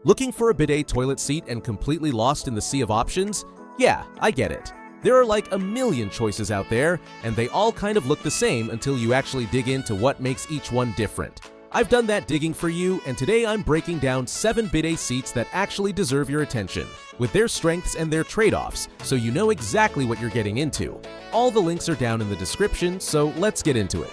Looking for a bidet toilet seat and completely lost in the sea of options? Yeah, I get it. There are like a million choices out there, and they all kind of look the same until you actually dig into what makes each one different. I've done that digging for you, and today I'm breaking down 7 bidet seats that actually deserve your attention, with their strengths and their trade-offs, so you know exactly what you're getting into. All the links are down in the description, so let's get into it.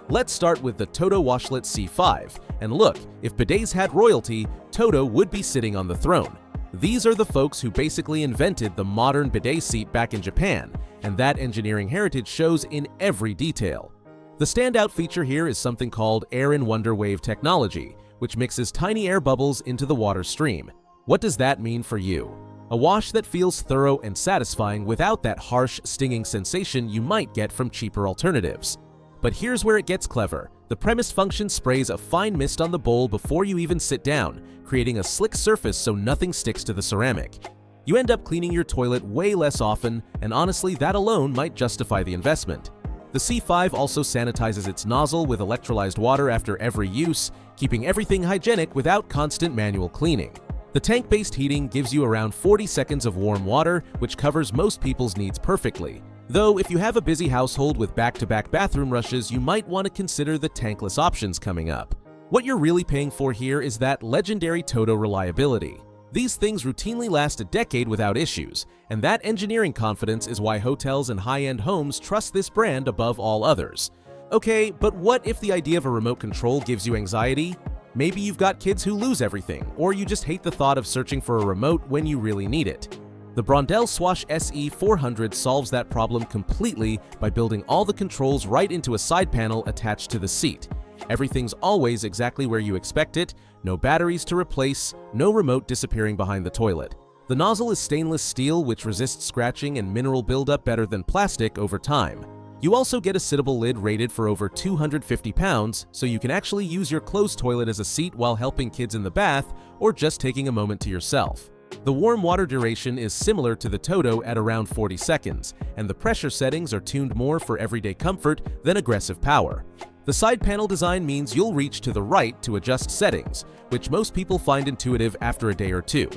Let's start with the Toto Washlet C5, and look, if bidets had royalty, Toto would be sitting on the throne. These are the folks who basically invented the modern bidet seat back in Japan, and that engineering heritage shows in every detail. The standout feature here is something called Air in Wonder Wave technology, which mixes tiny air bubbles into the water stream. What does that mean for you? A wash that feels thorough and satisfying without that harsh, stinging sensation you might get from cheaper alternatives. But here's where it gets clever. The premise function sprays a fine mist on the bowl before you even sit down, creating a slick surface so nothing sticks to the ceramic. You end up cleaning your toilet way less often, and honestly, that alone might justify the investment. The C5 also sanitizes its nozzle with electrolyzed water after every use, keeping everything hygienic without constant manual cleaning. The tank-based heating gives you around 40 seconds of warm water, which covers most people's needs perfectly. Though, if you have a busy household with back-to-back bathroom rushes, you might want to consider the tankless options coming up. What you're really paying for here is that legendary Toto reliability. These things routinely last a decade without issues, and that engineering confidence is why hotels and high-end homes trust this brand above all others. Okay, but what if the idea of a remote control gives you anxiety? Maybe you've got kids who lose everything, or you just hate the thought of searching for a remote when you really need it. The Brondell Swash SE400 solves that problem completely by building all the controls right into a side panel attached to the seat. Everything's always exactly where you expect it, no batteries to replace, no remote disappearing behind the toilet. The nozzle is stainless steel, which resists scratching and mineral buildup better than plastic over time. You also get a sittable lid rated for over 250 pounds, so you can actually use your closed toilet as a seat while helping kids in the bath or just taking a moment to yourself. The warm water duration is similar to the Toto at around 40 seconds, and the pressure settings are tuned more for everyday comfort than aggressive power. The side panel design means you'll reach to the right to adjust settings, which most people find intuitive after a day or two.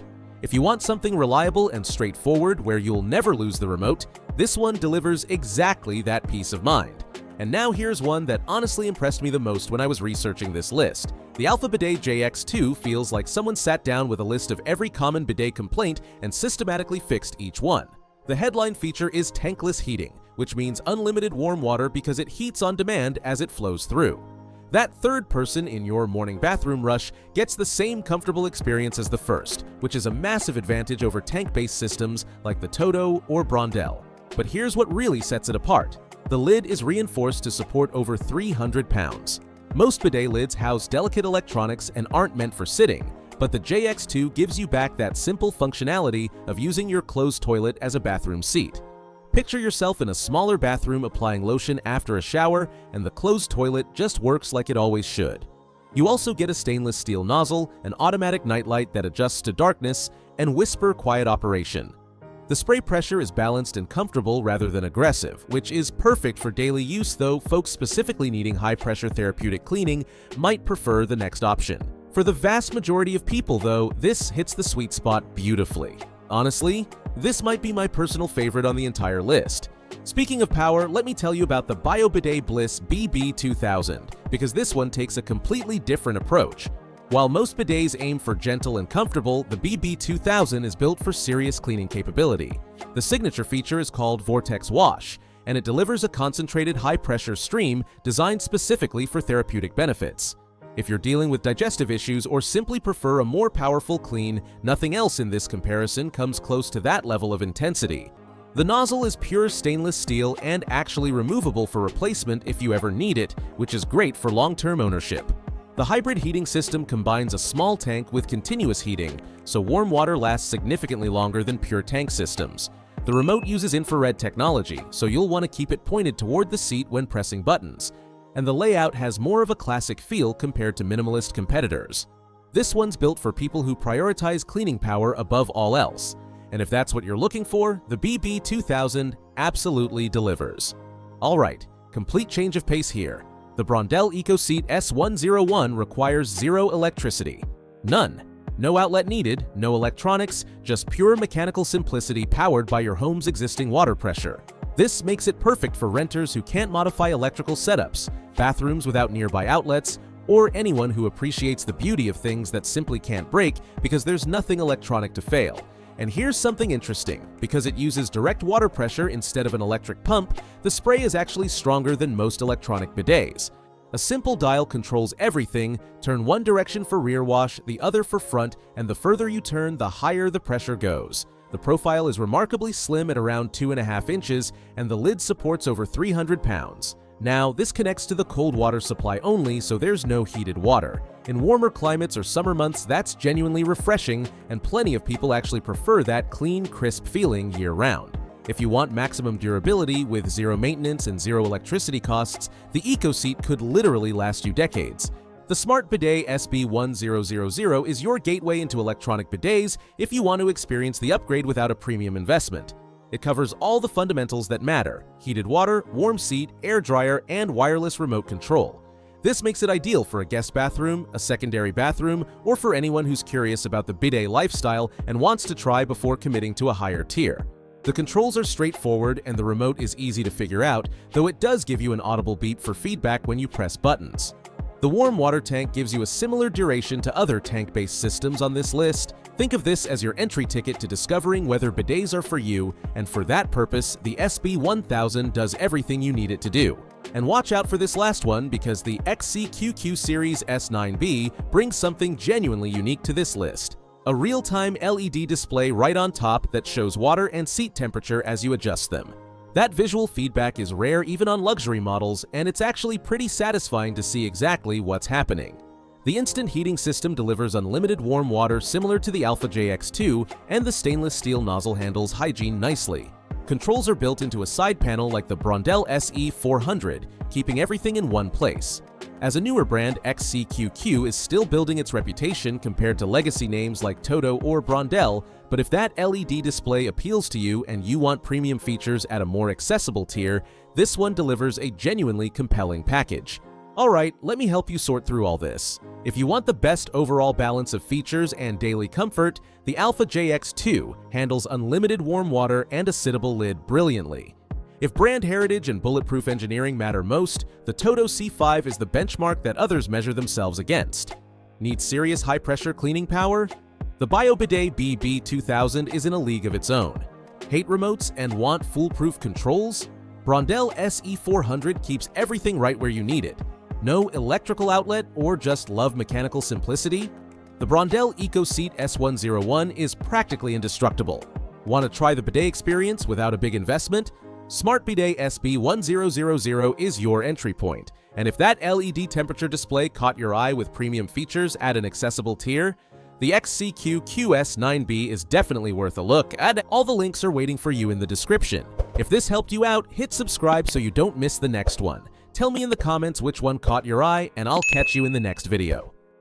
If you want something reliable and straightforward where you'll never lose the remote, this one delivers exactly that peace of mind. And now here's one that honestly impressed me the most when I was researching this list. The Bidet JX2 feels like someone sat down with a list of every common bidet complaint and systematically fixed each one. The headline feature is tankless heating, which means unlimited warm water because it heats on demand as it flows through. That third person in your morning bathroom rush gets the same comfortable experience as the first, which is a massive advantage over tank-based systems like the Toto or Brondell. But here's what really sets it apart. The lid is reinforced to support over 300 pounds. Most bidet lids house delicate electronics and aren't meant for sitting, but the JX2 gives you back that simple functionality of using your closed toilet as a bathroom seat. Picture yourself in a smaller bathroom applying lotion after a shower, and the closed toilet just works like it always should. You also get a stainless steel nozzle, an automatic nightlight that adjusts to darkness, and whisper quiet operation. The spray pressure is balanced and comfortable rather than aggressive, which is perfect for daily use, though folks specifically needing high-pressure therapeutic cleaning might prefer the next option. For the vast majority of people, though, this hits the sweet spot beautifully. Honestly, this might be my personal favorite on the entire list. Speaking of power, let me tell you about the Bidet Bliss BB2000, because this one takes a completely different approach. While most bidets aim for gentle and comfortable, the BB2000 is built for serious cleaning capability. The signature feature is called Vortex Wash, and it delivers a concentrated high-pressure stream designed specifically for therapeutic benefits. If you're dealing with digestive issues or simply prefer a more powerful clean, nothing else in this comparison comes close to that level of intensity. The nozzle is pure stainless steel and actually removable for replacement if you ever need it, which is great for long-term ownership. The hybrid heating system combines a small tank with continuous heating, so warm water lasts significantly longer than pure tank systems. The remote uses infrared technology, so you'll want to keep it pointed toward the seat when pressing buttons. And the layout has more of a classic feel compared to minimalist competitors. This one's built for people who prioritize cleaning power above all else. And if that's what you're looking for, the BB2000 absolutely delivers. Alright, complete change of pace here. The Brondell EcoSeat S101 requires zero electricity. None. No outlet needed, no electronics, just pure mechanical simplicity powered by your home's existing water pressure. This makes it perfect for renters who can't modify electrical setups, bathrooms without nearby outlets, or anyone who appreciates the beauty of things that simply can't break because there's nothing electronic to fail. And here's something interesting. Because it uses direct water pressure instead of an electric pump, the spray is actually stronger than most electronic bidets. A simple dial controls everything. Turn one direction for rear wash, the other for front, and the further you turn, the higher the pressure goes. The profile is remarkably slim at around 2.5 inches, and the lid supports over 300 pounds. Now, this connects to the cold water supply only, so there's no heated water. In warmer climates or summer months, that's genuinely refreshing, and plenty of people actually prefer that clean, crisp feeling year-round. If you want maximum durability with zero maintenance and zero electricity costs, the EcoSeat could literally last you decades. The Smart Bidet SB1000 is your gateway into electronic bidets if you want to experience the upgrade without a premium investment. It covers all the fundamentals that matter: heated water, warm seat, air dryer, and wireless remote control. This makes it ideal for a guest bathroom, a secondary bathroom, or for anyone who's curious about the bidet lifestyle and wants to try before committing to a higher tier. The controls are straightforward and the remote is easy to figure out, though it does give you an audible beep for feedback when you press buttons. The warm water tank gives you a similar duration to other tank-based systems on this list. Think of this as your entry ticket to discovering whether bidets are for you, and for that purpose, the SB1000 does everything you need it to do. And watch out for this last one, because the XCQQ Series S9B brings something genuinely unique to this list: a real-time LED display right on top that shows water and seat temperature as you adjust them. That visual feedback is rare even on luxury models, and it's actually pretty satisfying to see exactly what's happening. The instant heating system delivers unlimited warm water similar to the Bidet JX2, and the stainless steel nozzle handles hygiene nicely. Controls are built into a side panel like the Brondell SE400, keeping everything in one place. As a newer brand, XCQQ is still building its reputation compared to legacy names like Toto or Brondell, but if that LED display appeals to you and you want premium features at a more accessible tier, this one delivers a genuinely compelling package. Alright, let me help you sort through all this. If you want the best overall balance of features and daily comfort, the Bidet JX2 handles unlimited warm water and a sittable lid brilliantly. If brand heritage and bulletproof engineering matter most, the Toto C5 is the benchmark that others measure themselves against. Need serious high-pressure cleaning power? The Bidet BB2000 is in a league of its own. Hate remotes and want foolproof controls? Brondell SE400 keeps everything right where you need it. No electrical outlet or just love mechanical simplicity? The Brondell EcoSeat S101 is practically indestructible. Want to try the bidet experience without a big investment? Smart Bidet SB1000 is your entry point. And if that LED temperature display caught your eye with premium features at an accessible tier, the XCQQ Series S9B is definitely worth a look, and all the links are waiting for you in the description. If this helped you out, hit subscribe so you don't miss the next one. Tell me in the comments which one caught your eye, and I'll catch you in the next video.